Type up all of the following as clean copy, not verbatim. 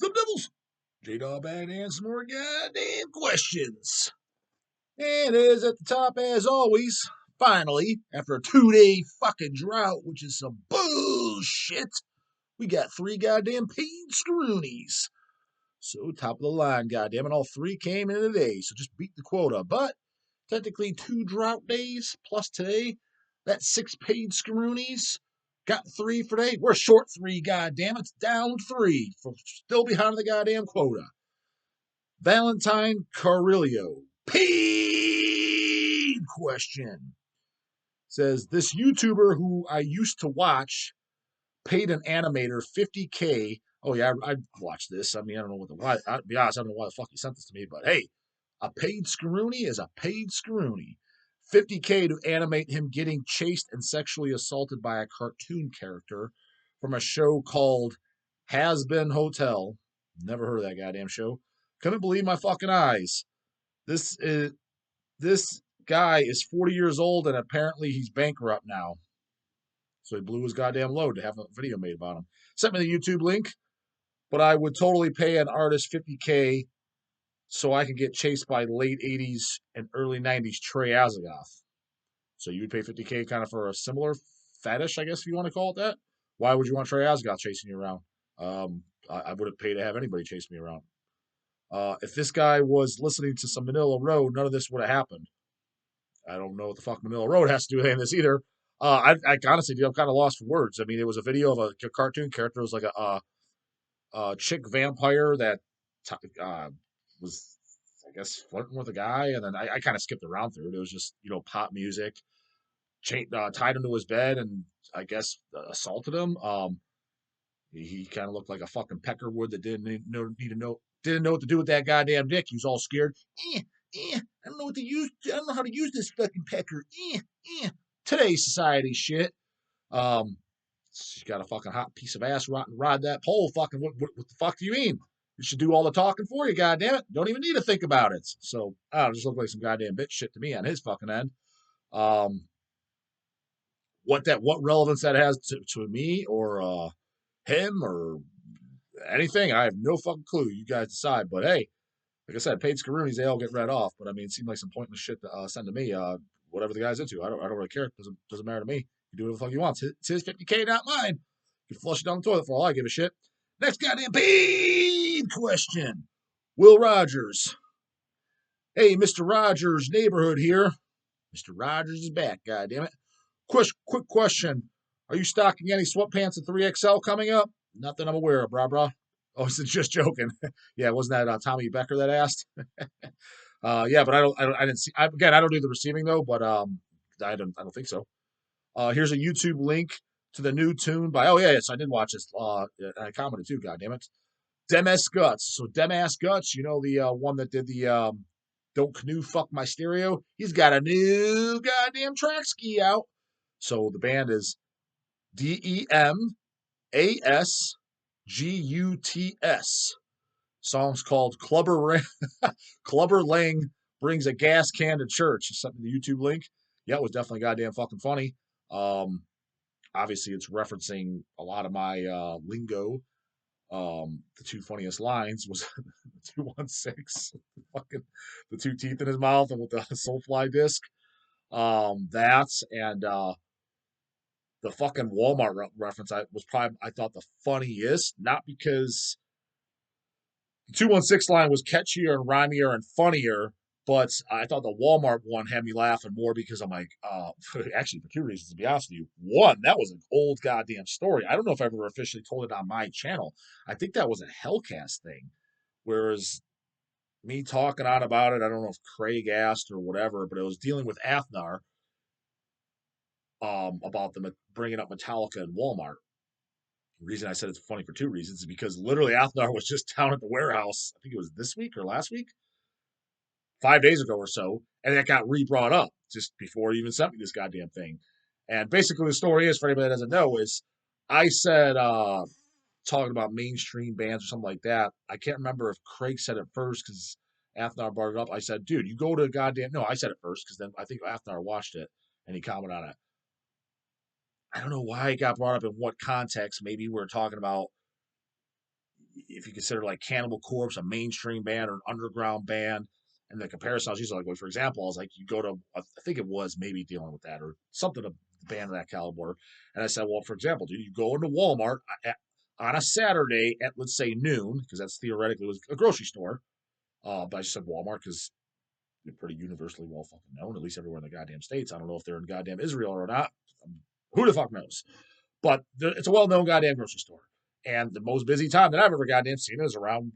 Some Devils. J-Dog back and answer more goddamn questions. And it is at the top, as always, finally, after a 2-day fucking drought, which is some bullshit, we got 3 goddamn paid scroonies. So, top of the line, goddamn it, all 3 came in today, so just beat the quota. But, technically, 2 drought days plus today, that's 6 paid scroonies. Got 3 for today. We're short 3, goddamn it. Down 3. Still behind the goddamn quota. Valentine Carrillo. Paid question. Says, this YouTuber who I used to watch paid an animator $50K. Oh, yeah, I watched this. I mean, I don't know why. I'll be honest, I don't know why the fuck he sent this to me, but hey, a paid scroony is a paid scroony. $50K to animate him getting chased and sexually assaulted by a cartoon character from a show called Has Been Hotel. Never heard of that goddamn show. Couldn't believe my fucking eyes. This guy is 40 years old and apparently he's bankrupt now. So he blew his goddamn load to have a video made about him. Sent me the YouTube link, but I would totally pay an artist $50K so I could get chased by late 80s and early 90s Trey Azagoth. So you would pay $50K kind of for a similar fetish, I guess, if you want to call it that. Why would you want Trey Azagoth chasing you around? I would have paid to have anybody chase me around. If this guy was listening to some Manila Road, none of this would have happened. I don't know what the fuck Manila Road has to do with any of this either. I honestly, I'm kind of lost for words. I mean, it was a video of a cartoon character. It was like a chick vampire that was, I guess, flirting with a guy, and then I kind of skipped around through it. It was just pop music. Tied him to his bed and I guess assaulted him. He kind of looked like a fucking peckerwood that didn't know what to do with that goddamn dick. He was all scared. I don't know what to use. I don't know how to use this fucking pecker. Today's society shit. She's got a fucking hot piece of ass ride that pole. Fucking what the fuck do you mean? You should do all the talking for you, goddamn it. Don't even need to think about it. So I don't know, just look like some goddamn bitch shit to me on his fucking end. What relevance that has to me or him or anything, I have no fucking clue. You guys decide. But hey, like I said, paid Scaroonies, they all get read off. But I mean, it seemed like some pointless shit to send to me. Whatever the guy's into, I don't really care. Doesn't matter to me. You do whatever the fuck you want. It's his $50K, not mine. You can flush it down the toilet for all I give a shit. Next goddamn paid question. Will Rogers. Hey, Mr. Rogers, neighborhood here. Mr. Rogers is back, goddammit. Quick question. Are you stocking any sweatpants at 3XL coming up? Not that I'm aware of, brah. Oh, it's just joking. Yeah, wasn't that Tommy Becker that asked? Yeah, but I didn't see. I don't do the receiving though, but I don't think so. Here's a YouTube link to the new tune by. Oh yeah, yes, I did watch this. I commented too. God damn it, Dem-ass Guts. So Dem-ass Guts, the one that did the Don't Canoe Fuck My Stereo. He's got a new goddamn track ski out. So the band is DEMASGUTS. Song's called Clubber Lang Brings a Gas Can to Church. Something the YouTube link. Yeah, it was definitely goddamn fucking funny. Obviously, it's referencing a lot of my lingo. The 2 funniest lines was the 216, fucking the 2 teeth in his mouth, and with the Soulfly disc. That's and the fucking Walmart reference. I thought the funniest, not because the 216 line was catchier and rhymier and funnier, but I thought the Walmart one had me laughing more because I'm like, actually, for 2 reasons, to be honest with you. One, that was an old goddamn story. I don't know if I ever officially told it on my channel. I think that was a Hellcast thing. Whereas me talking on about it, I don't know if Craig asked or whatever, but it was dealing with Athnar about them bringing up Metallica and Walmart. The reason I said it's funny for 2 reasons is because literally Athnar was just down at the warehouse. I think it was this week or last week. 5 days ago or so, and that got re-brought up just before he even sent me this goddamn thing. And basically the story is, for anybody that doesn't know, is I said, talking about mainstream bands or something like that. I can't remember if Craig said it first because Athnar brought it up. I said, dude, you go to goddamn... No, I said it first because then I think Athnar watched it and he commented on it. I don't know why it got brought up in what context. Maybe we're talking about if you consider like Cannibal Corpse a mainstream band or an underground band, and the comparison I was using, like, well, for example, I was like, you go to, I think it was maybe dealing with that or something, a band of that caliber. And I said, well, for example, dude, you go into Walmart on a Saturday at, let's say, noon, because that's theoretically was a grocery store. But I just said Walmart because they're pretty universally well fucking known, at least everywhere in the goddamn States. I don't know if they're in goddamn Israel or not. Who the fuck knows? But it's a well-known goddamn grocery store. And the most busy time that I've ever goddamn seen is around,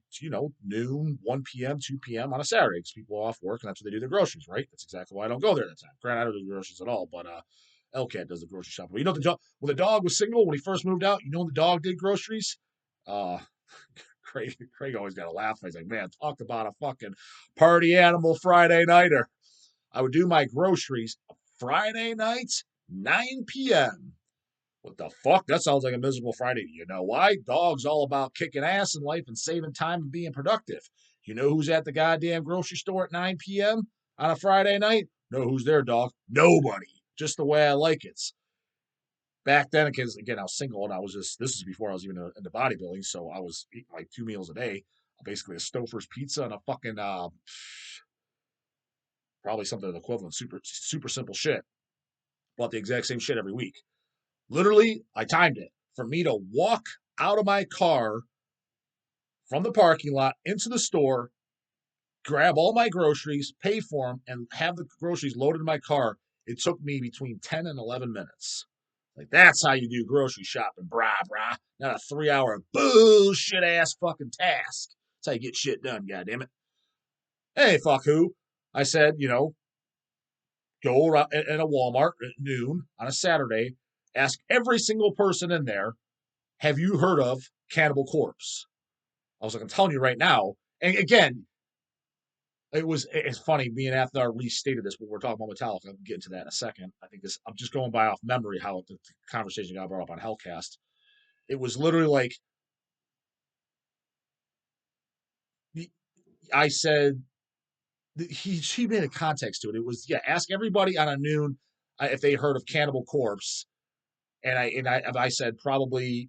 noon, 1 p.m., 2 p.m. on a Saturday because people are off work and that's what they do their groceries, right? That's exactly why I don't go there that time. Granted, I don't do groceries at all, but Elcat does the grocery shopping. But when the dog was single, when he first moved out, when the dog did groceries? Craig always got to laugh. He's like, man, talk about a fucking party animal Friday nighter. I would do my groceries Friday nights, 9 p.m. What the fuck? That sounds like a miserable Friday. You know why? Dog's all about kicking ass in life and saving time and being productive. You know who's at the goddamn grocery store at 9 p.m. on a Friday night? Know who's there, dog? Nobody. Just the way I like it. Back then, because again, I was single and this is before I was even into bodybuilding, so I was eating like 2 meals a day, basically a Stouffer's pizza and a fucking, probably something equivalent, super, super simple shit. Bought the exact same shit every week. Literally, I timed it. For me to walk out of my car from the parking lot into the store, grab all my groceries, pay for them, and have the groceries loaded in my car, it took me between 10 and 11 minutes. Like, that's how you do grocery shopping, brah. Not a 3-hour bullshit ass fucking task. That's how you get shit done, goddammit. Hey, fuck who? I said, go around in a Walmart at noon on a Saturday, ask every single person in there, have you heard of Cannibal Corpse? I was like, I'm telling you right now. And again, it's funny, me and Athnar restated this when we're talking about Metallica. I'll get into that in a second. I'm just going by off memory how the conversation got brought up on Hellcast. It was literally like, I said, he made a context to it. It was, ask everybody on a noon if they heard of Cannibal Corpse. And I said probably,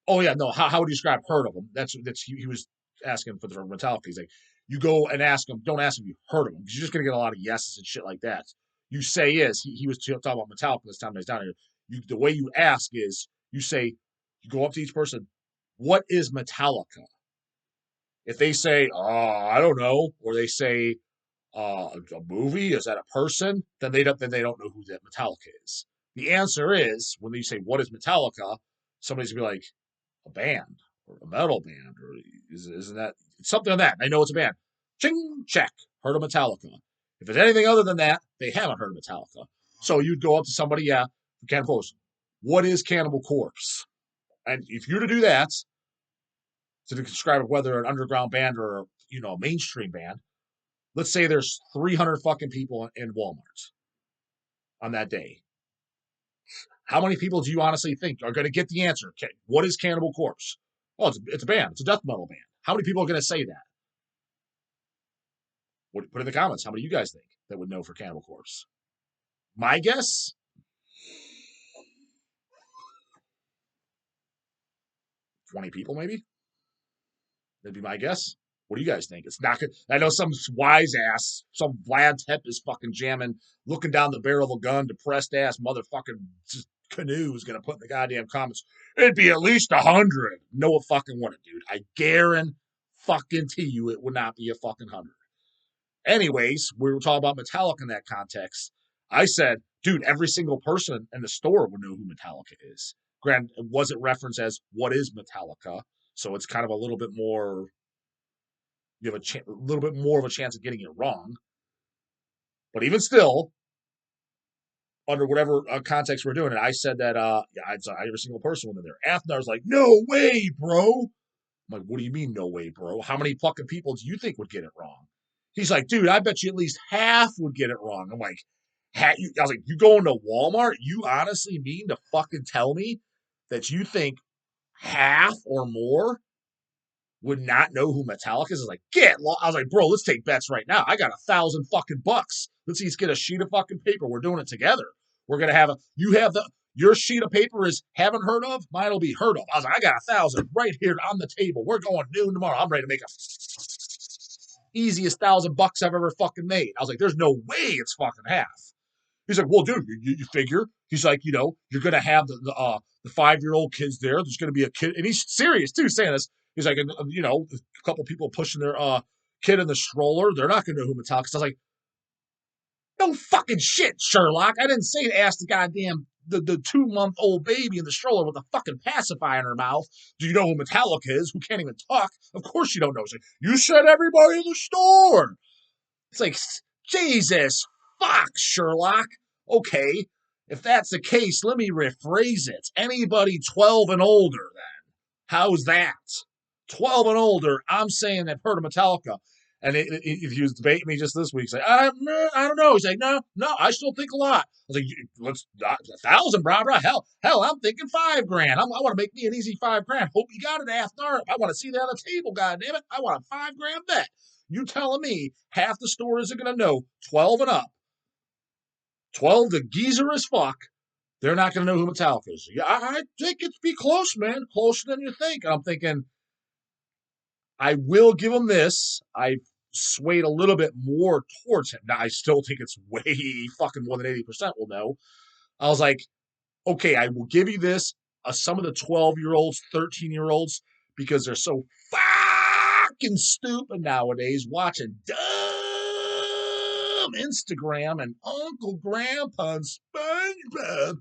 oh yeah, no, how would you describe heard of them? That's he was asking for Metallica. He's like, you go and ask him, don't ask him if you heard of him, because you're just gonna get a lot of yeses and shit like that. You say he was talking about Metallica this time he's down here. The way you ask is you say, you go up to each person, what is Metallica? If they say, I don't know, or they say a movie, is that a person? Then they don't know who that Metallica is. The answer is when you say what is Metallica, somebody's gonna be like, a band or a metal band, or isn't that something like that? I know it's a band. Ching, check. Heard of Metallica. If it's anything other than that, they haven't heard of Metallica. So you'd go up to somebody, Cannibal Corpse. What is Cannibal Corpse? And if you're to do that, to describe whether an underground band or a mainstream band, let's say there's 300 fucking people in Walmart on that day. How many people do you honestly think are going to get the answer? Okay, what is Cannibal Corpse? Oh, it's a band. It's a death metal band. How many people are going to say that? Put in the comments. How many of you guys think that would know for Cannibal Corpse? My guess? 20 people, maybe? That'd be my guess. What do you guys think? It's not good. I know some wise ass, some Vlad Tep is fucking jamming, looking down the barrel of a gun, depressed ass motherfucking canoe is going to put in the goddamn comments. It'd be at least 100. No, it fucking wouldn't, dude. I guarantee you it would not be a fucking 100. Anyways, we were talking about Metallica in that context. I said, dude, every single person in the store would know who Metallica is. Granted, it wasn't referenced as what is Metallica, so it's kind of a little bit more. You have a little bit more of a chance of getting it wrong. But even still, under whatever context we're doing it, I said that I'd say every single person went in there. Athnar's like, no way, bro. I'm like, what do you mean, no way, bro? How many fucking people do you think would get it wrong? He's like, dude, I bet you at least half would get it wrong. I'm like, I was like, you going to Walmart? You honestly mean to fucking tell me that you think half or more would not know who Metallica is? I was like, I was like, bro, let's take bets right now. I got $1,000 fucking bucks. Let's get a sheet of fucking paper. We're doing it together. We're gonna have Your sheet of paper is haven't heard of, mine will be heard of. I was like, I got 1,000 right here on the table. We're going noon tomorrow. I'm ready to make a easiest $1,000 I've ever fucking made. I was like, there's no way it's fucking half. He's like, well, dude, you figure. He's like, you're gonna have the 5-year-old kids there. There's gonna be a kid, and he's serious too, saying this. He's like, a couple people pushing their kid in the stroller. They're not gonna know who Metallica is. I was like, no fucking shit, Sherlock. I didn't say to ask the goddamn the 2-month-old baby in the stroller with a fucking pacifier in her mouth. Do you know who Metallica is? Who can't even talk? Of course you don't know. It's like, you said everybody in the store. It's like, Jesus fuck, Sherlock. Okay, if that's the case, let me rephrase it. Anybody 12 and older, then. How's that? 12 and older, I'm saying they've heard of Metallica. And if he was debating me just this week, he's like, I don't know. He's like, no, I still think a lot. I was like, let's 1,000, bro. Hell, I'm thinking $5,000. I want to make me an easy $5,000. Hope you got it, Athnar. I want to see that on the table. God damn it, I want a $5,000 bet. You telling me half the stores are gonna know 12 and up, 12 the geezer as fuck. They're not gonna know who Metallica is. Yeah, I think it's be close, man, closer than you think. And I'm thinking, I will give him this. I swayed a little bit more towards him. Now, I still think it's way fucking more than 80% will know. I was like, okay, I will give you this. Some of the 12-year-olds, 13-year-olds, because they're so fucking stupid nowadays, watching dumb Instagram and Uncle Grandpa and SpongeBob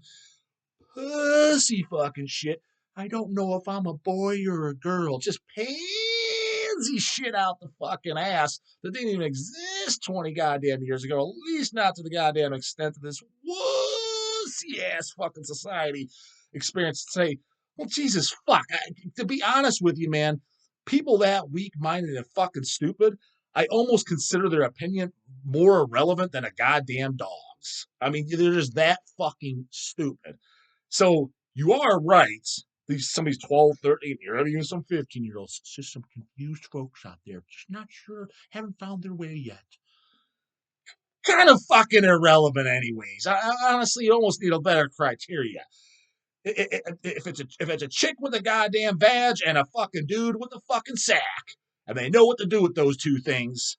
pussy fucking shit. I don't know if I'm a boy or a girl. Just pansy shit out the fucking ass that didn't even exist 20 goddamn years ago. At least not to the goddamn extent of this wussy ass fucking society experience. To say, well, Jesus fuck. To be honest with you, man, people that weak minded and fucking stupid, I almost consider their opinion more irrelevant than a goddamn dog's. I mean, they're just that fucking stupid. So you are right. Some of these 12, 13, even some 15-year-olds. It's just some confused folks out there, just not sure, haven't found their way yet. Kind of fucking irrelevant, anyways. I honestly, you almost need a better criteria. If it's a chick with a goddamn badge and a fucking dude with a fucking sack, and they know what to do with those two things,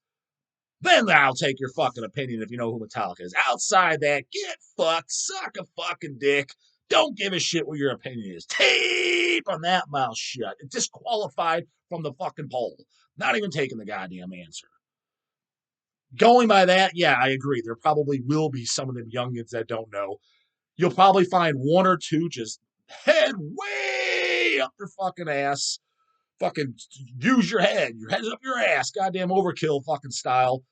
then I'll take your fucking opinion if you know who Metallica is. Outside that, get fucked, suck a fucking dick. Don't give a shit what your opinion is. Tape on that mouth shut. It's disqualified from the fucking poll. Not even taking the goddamn answer. Going by that, yeah, I agree. There probably will be some of them youngins that don't know. You'll probably find one or two just head way up their fucking ass. Fucking use your head. Your head's up your ass. Goddamn overkill fucking style.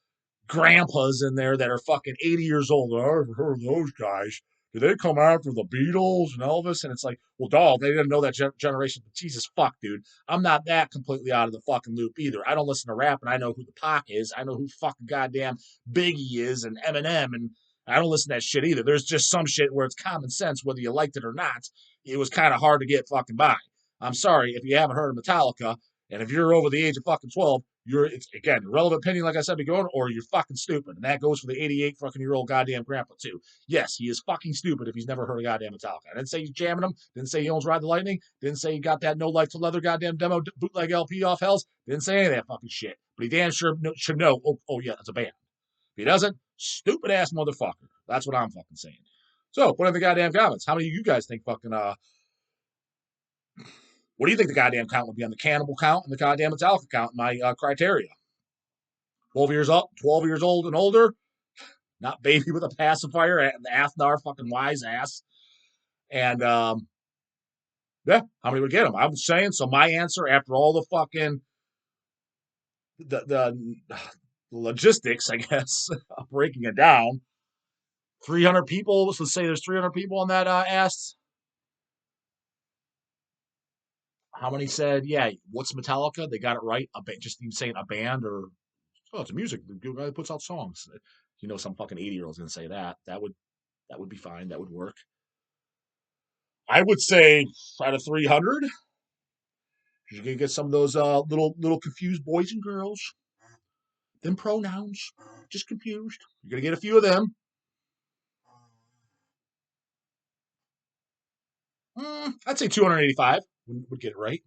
Grandpas in there that are fucking 80 years old. I never heard of those guys. Did they come after the Beatles and Elvis? And it's like, well, dog, they didn't know that generation. But Jesus fuck, dude. I'm not that completely out of the fucking loop either. I don't listen to rap, and I know who the Pac is. I know who fucking goddamn Biggie is and Eminem, and I don't listen to that shit either. There's just some shit where it's common sense, whether you liked it or not. It was kind of hard to get fucking by. I'm sorry if you haven't heard of Metallica, and if you're over the age of fucking 12, it's again irrelevant opinion, like I said before, or you're fucking stupid. And that goes for the 88 fucking year old goddamn grandpa too. Yes, he is fucking stupid if he's never heard of goddamn Metallica. I didn't say he's jamming them, didn't say he owns Ride the Lightning, didn't say he got that No Life to Leather goddamn demo bootleg LP off Hells, didn't say any of that fucking shit. But he damn sure should know, oh yeah, that's a band. If he doesn't, stupid ass motherfucker. That's what I'm fucking saying. So put in the goddamn comments. How many of you guys think fucking what do you think the goddamn count would be on the Cannibal count and the goddamn Metallica count in my criteria? 12 years up, 12 years old and older, not baby with a pacifier and the Athnar fucking wise ass. And yeah, how many would get them? I'm saying, so my answer after all the fucking the logistics, I guess, of breaking it down, 300 people. Let's say there's 300 people on that asked. How many said, yeah, what's Metallica? They got it right. Just even saying a band or, oh, it's a music. The guy that puts out songs. Some fucking 80-year-old's going to say that. That would be fine. That would work. I would say out of 300, you're going to get some of those little confused boys and girls. Them pronouns, just confused. You're going to get a few of them. I'd say 285 would get it right.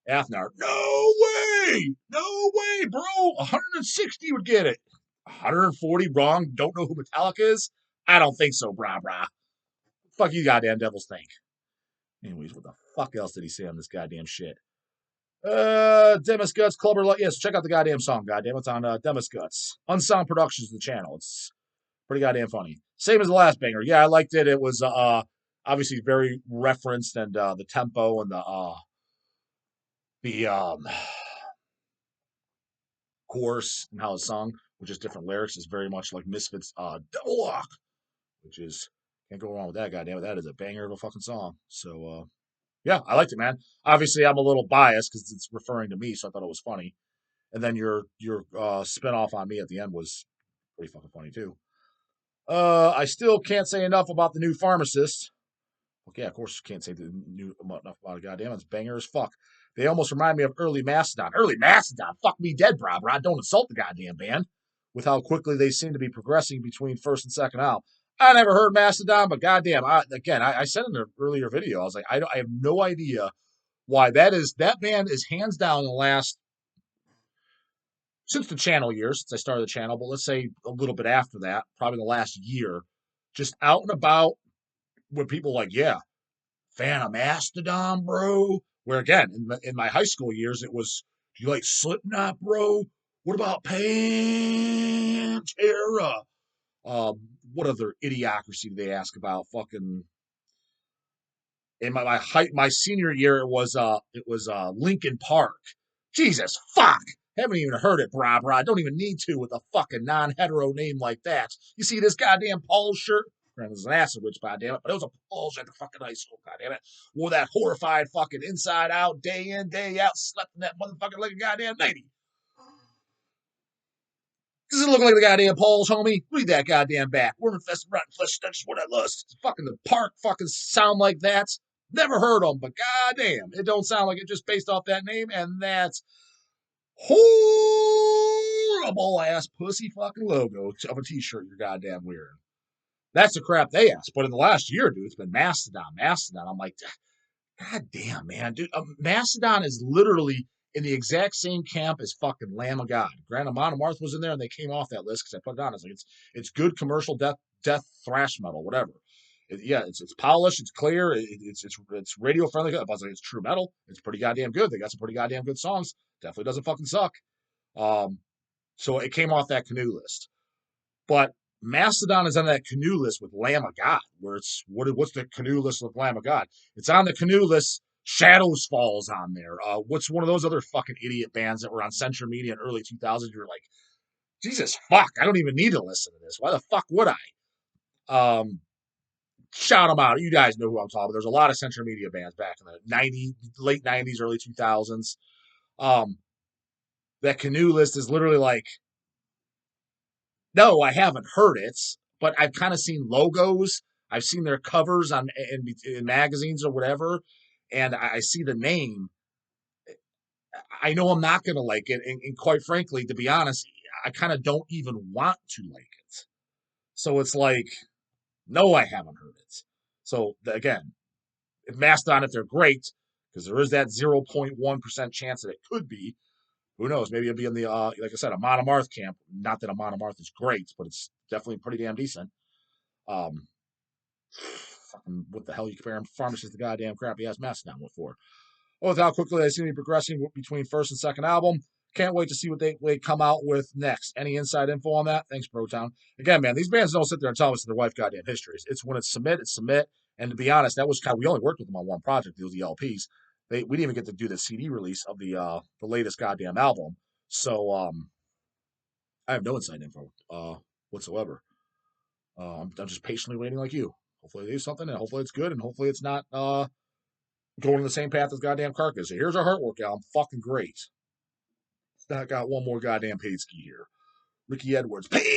Athnar, no way, bro. 160 would get it. 140 wrong. Don't know who Metallica is. I don't think so, brah. Fuck you, goddamn devils think. Anyways, what the fuck else did he say on this goddamn shit? Demis Guts, Clubber. Yes, check out the goddamn song, goddamn. It's on Demis Guts. Unsound Productions, the channel. It's pretty goddamn funny. Same as the last banger. Yeah, I liked it. It was obviously very referenced, and the tempo and the chorus and how it's sung, which is different lyrics, is very much like Misfits' Devil Walk, which is can't go wrong with that. Goddamn it, that is a banger of a fucking song. So yeah, I liked it, man. Obviously, I'm a little biased because it's referring to me, so I thought it was funny. And then your spin off on me at the end was pretty fucking funny too. I still can't say enough about the new pharmacist. Okay, of course, can't say the new enough about it. Goddamn, it's banger as fuck. They almost remind me of early Mastodon. Early Mastodon, fuck me dead, bro. Don't insult the goddamn band. With how quickly they seem to be progressing between first and second album. I never heard Mastodon, but goddamn, I said in an earlier video, I was like, I have no idea why that band is hands down the last since the channel years, since I started the channel, but let's say a little bit after that, probably the last year, just out and about when people are like, yeah, fan of Mastodon, bro. Where again, in my high school years, it was, do you like Slipknot, bro? What about Pantera? What other idiocracy do they ask about? Fucking in my senior year, it was Linkin Park. Jesus fuck. Haven't even heard it, brah. Don't even need to with a fucking non-hetero name like that. You see this goddamn Paul shirt? It was an acid witch, goddammit, but it was a Paul's at the fucking high school, goddammit. Wore that horrified fucking inside out, day in, day out, slept in that motherfucker like a goddamn 90. Does it look like the goddamn Paul's, homie? Read that goddamn back. Worm infested rotten flesh, that's just what I lust. Fucking the park fucking sound like that. Never heard them, but goddamn, it don't sound like it just based off that name, and that's horrible ass pussy fucking logo of a t-shirt you're goddamn wearing. That's the crap they asked. But in the last year, dude, it's been Mastodon. I'm like, God damn, man, dude. Mastodon is literally in the exact same camp as fucking Lamb of God. Granted, Monomarth was in there, and they came off that list because I put it on. It's like it's good commercial death thrash metal, whatever. It's polished, it's clear, it's radio friendly. I was like, it's true metal. It's pretty goddamn good. They got some pretty goddamn good songs. Definitely doesn't fucking suck. So it came off that canoe list. But Mastodon is on that canoe list with Lamb of God, where it's what's the canoe list with Lamb of God? It's on the canoe list. Shadows Falls on there. What's one of those other fucking idiot bands that were on Central Media in early 2000s? You're like, Jesus fuck, I don't even need to listen to this. Why the fuck would I? Shout them out. You guys know who I'm talking about. There's a lot of Central Media bands back in the late 90s, early 2000s. That canoe list is literally like, no, I haven't heard it, but I've kind of seen logos. I've seen their covers in magazines or whatever, and I see the name. I know I'm not going to like it, and quite frankly, to be honest, I kind of don't even want to like it. So it's like, no, I haven't heard it. So again, if Mastodon, if they're great, because there is that 0.1% chance that it could be. Who knows? Maybe it'll be in the like I said, a Monomarth camp. Not that a Monomarth is great, but it's definitely pretty damn decent. Fucking what the hell you comparing pharmacist the goddamn crappy ass Mastodon with for? Oh, with how quickly they seem to be progressing between first and second album. Can't wait to see what they come out with next. Any inside info on that? Thanks, Brotown. Again, man, these bands don't sit there and tell us their wife goddamn histories. It's when it's submit. And to be honest, that was kind of, we only worked with them on one project. Those LPs. We didn't even get to do the CD release of the latest goddamn album. So I have no inside info whatsoever. I'm just patiently waiting like you. Hopefully they do something, and hopefully it's good, and hopefully it's not going in the same path as goddamn Carcass. So here's our Heartwork album. Fucking great. It's got one more goddamn paid ski here. Ricky Edwards. Paid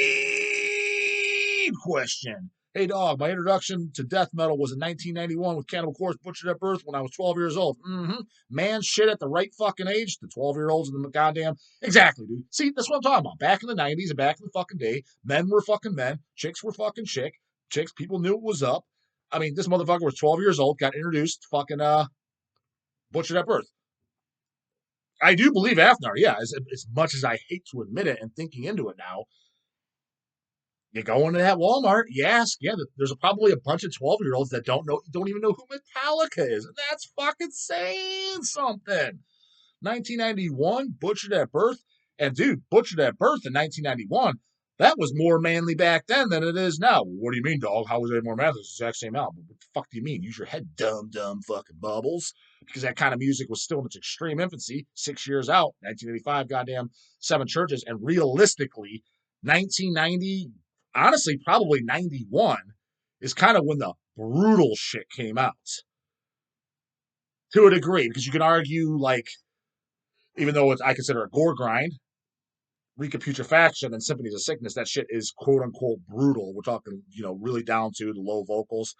question. Hey, dog, my introduction to death metal was in 1991 with Cannibal Corpse, Butchered at Birth, when I was 12 years old. Man, shit at the right fucking age. The 12-year-olds in the goddamn... Exactly, dude. See, that's what I'm talking about. Back in the 90s and back in the fucking day, men were fucking men. Chicks were fucking chicks. People knew it was up. I mean, this motherfucker was 12 years old, got introduced, fucking butchered at birth. I do believe Afnar, yeah, as much as I hate to admit it and thinking into it now, you go into that Walmart, you ask, yeah, there's probably a bunch of 12-year-olds that don't even know who Metallica is. And that's fucking saying something. 1991, Butchered at Birth. And dude, Butchered at Birth in 1991, that was more manly back then than it is now. What do you mean, dog? How was it more manly? It's the exact same album. What the fuck do you mean? Use your head, dumb fucking bubbles. Because that kind of music was still in its extreme infancy, 6 years out, 1985, goddamn, 7 churches. And realistically, 1990, honestly, probably 91 is kind of when the brutal shit came out. To a degree, because you can argue, like, even though I consider a gore grind, Week of Putrefaction and Symphonies of Sickness, that shit is quote unquote brutal. We're talking, really down to the low vocals.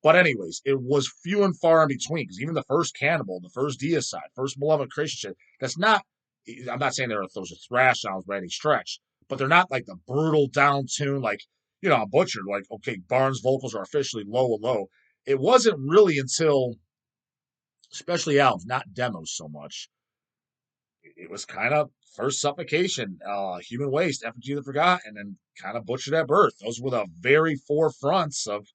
But anyways, it was few and far in between, because even the first Cannibal, the first Deicide, first Malevolent Creation shit, that's not, I'm not saying those are thrash sounds by any stretch, but they're not like the brutal down tune, like, I'm Butchered, like, okay, Barnes' vocals are officially low and low. It wasn't really until, especially albums, not demos so much, it was kind of first Suffocation, Human Waste, Effigy of the Forgot, and then kind of Butchered at Birth. Those were the very forefronts of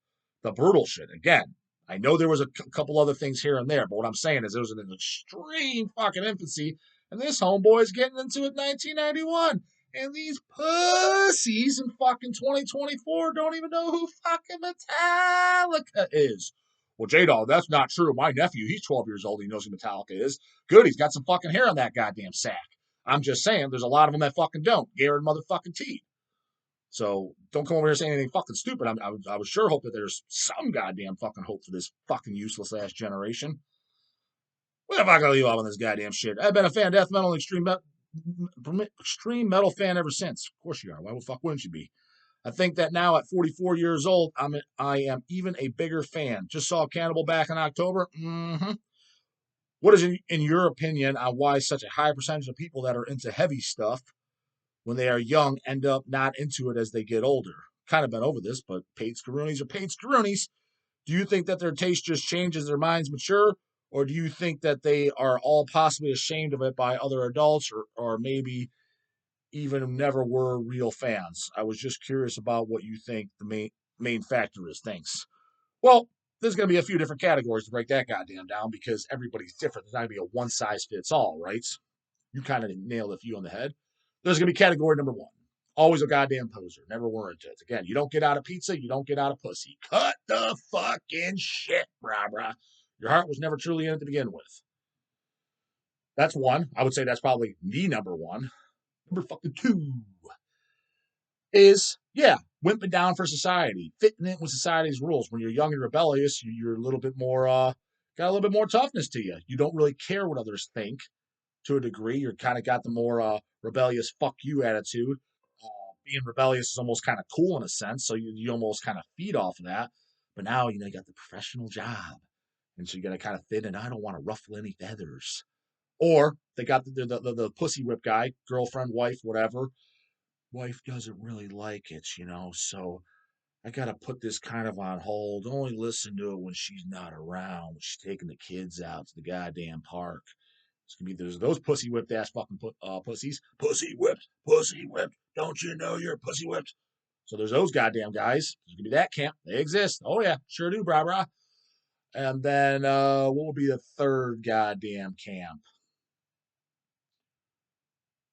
the brutal shit. Again, I know there was a couple other things here and there, but what I'm saying is it was in an extreme fucking infancy, and this homeboy's getting into it in 1991. And these pussies in fucking 2024 don't even know who fucking Metallica is. Well, J-Dog, that's not true. My nephew, he's 12 years old. He knows who Metallica is. Good, he's got some fucking hair on that goddamn sack. I'm just saying, there's a lot of them that fucking don't. Garrett motherfucking T. So don't come over here saying anything fucking stupid. I would sure hope that there's some goddamn fucking hope for this fucking useless ass generation. What the fuck are you all on this goddamn shit? I've been a fan of death metal and extreme metal fan ever since. Of course you are. Why the fuck wouldn't you be? I think that now at 44 years old, I am even a bigger fan. Just saw Cannibal back in October. Mm-hmm. What is, in your opinion, on why such a high percentage of people that are into heavy stuff when they are young end up not into it as they get older? Kind of been over this, but paid Scaroonies are paid Scaroonies. Do you think that their taste just changes as their minds mature? Or do you think that they are all possibly ashamed of it by other adults or maybe even never were real fans? I was just curious about what you think the main factor is. Thanks. Well, there's going to be a few different categories to break that goddamn down because everybody's different. There's not going to be a one size fits all, right? You kind of nailed a few on the head. There's going to be category number one. Always a goddamn poser. Never warranted. Again, you don't get out of pizza, you don't get out of pussy. Cut the fucking shit, brah. Your heart was never truly in it to begin with. That's one. I would say that's probably the number one. Number fucking two is, yeah, wimping down for society, fitting in with society's rules. When you're young and rebellious, you're a little bit more, got a little bit more toughness to you. You don't really care what others think to a degree. You're kind of got the more rebellious fuck you attitude. Being rebellious is almost kind of cool in a sense, so you almost kind of feed off of that. But now, you got the professional job. And so you got to kind of fit in. I don't want to ruffle any feathers. Or they got the pussy whip guy, girlfriend, wife, whatever. Wife doesn't really like it, so I got to put this kind of on hold. Only listen to it when she's not around, when she's taking the kids out to the goddamn park. It's gonna be there's those pussy whipped ass fucking pussies. Pussy whipped. Don't you know you're pussy whipped? So there's those goddamn guys. There's gonna be that camp. They exist. Oh yeah, sure do, brah. And then what will be the third goddamn camp?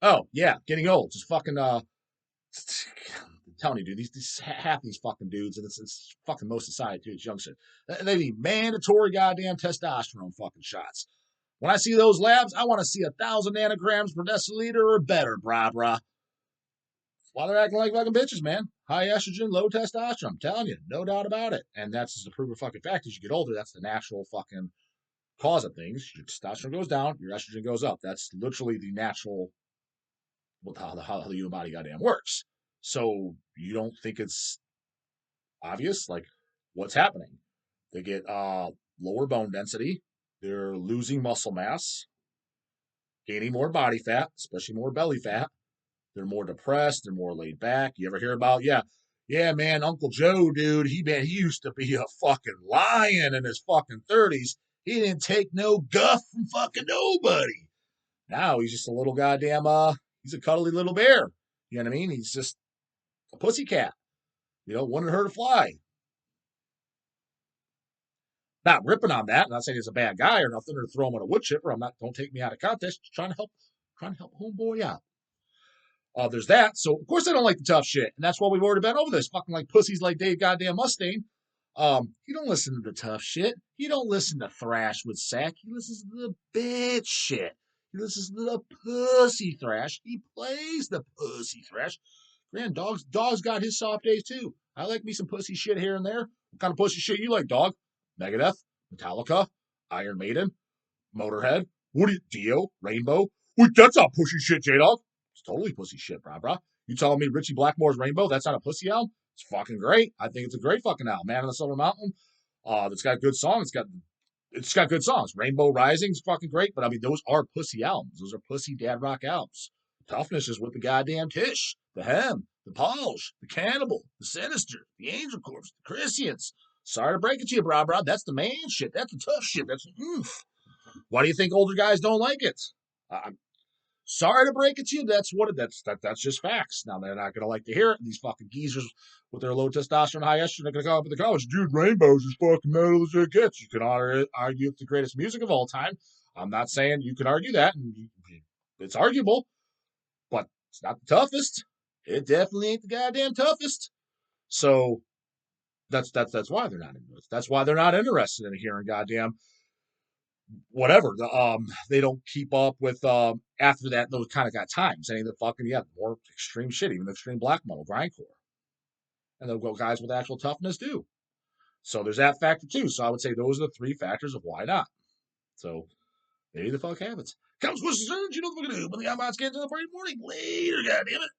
Oh yeah, getting old. Just fucking I'm telling you, dude, these half these fucking dudes, and it's fucking most society too. It's young shit. They need mandatory goddamn testosterone fucking shots. When I see those labs, I want to see 1,000 nanograms per deciliter or better, brah. Why they're acting like fucking bitches, man. High estrogen, low testosterone. I'm telling you, no doubt about it. And that's just the proven fucking fact. As you get older, that's the natural fucking cause of things. Your testosterone goes down, your estrogen goes up. That's literally the natural, how the human body goddamn works. So you don't think it's obvious? Like, what's happening? They get lower bone density. They're losing muscle mass, gaining more body fat, especially more belly fat. They're more depressed. They're more laid back. You ever hear about, yeah, Yeah, man, Uncle Joe, dude, he used to be a fucking lion in his fucking 30s. He didn't take no guff from fucking nobody. Now he's just a little goddamn he's a cuddly little bear. You know what I mean? He's just a pussy cat. Wanted her to fly. Not ripping on that. Not saying he's a bad guy or nothing, or throw him on a wood chipper. I'm not. Don't take me out of context. Just trying to help homeboy out. There's that. So of course I don't like the tough shit, and that's why we've already been over this. Fucking like pussies like Dave goddamn Mustaine. He don't listen to the tough shit. He don't listen to thrash with sack. He listens to the bitch shit. He listens to the pussy thrash. He plays the pussy thrash. Man, dog's got his soft days too. I like me some pussy shit here and there. What kind of pussy shit you like, dog? Megadeth, Metallica, Iron Maiden, Motorhead, Dio, Rainbow. Wait, that's not pussy shit, J-Dog. It's totally pussy shit, brah. You telling me Richie Blackmore's Rainbow, that's not a pussy album? It's fucking great. I think it's a great fucking album. Man on the Silver Mountain. It's got good songs. It's got good songs. Rainbow Rising's fucking great, but I mean those are pussy albums. Those are pussy dad rock albums. Toughness is with the goddamn Tish, the Hem, the Polish, the Cannibal, the Sinister, the Angel Corpse, the Christians. Sorry to break it to you, brah. That's the man shit. That's the tough shit. That's oof. Why do you think older guys don't like it? I'm sorry to break it to you. That's just facts. Now they're not gonna like to hear it. These fucking geezers with their low testosterone, high estrogen, they're gonna come up in the college. Dude, Rainbows is fucking metal as it gets. You can argue it's the greatest music of all time. I'm not saying you can argue that, and it's arguable, but it's not the toughest. It definitely ain't the goddamn toughest. So that's why they're not into it. That's why they're not interested in hearing goddamn whatever. They don't keep up with after that. Those kind of got times. Any of the fucking more extreme shit, even the extreme black metal, grindcore, and they'll go guys with actual toughness do. So there's that factor too. So I would say those are the three factors of why not. So maybe the fuck happens. Comes with you know what we're gonna do. But the I'm on skins in the morning. Later, goddamn it.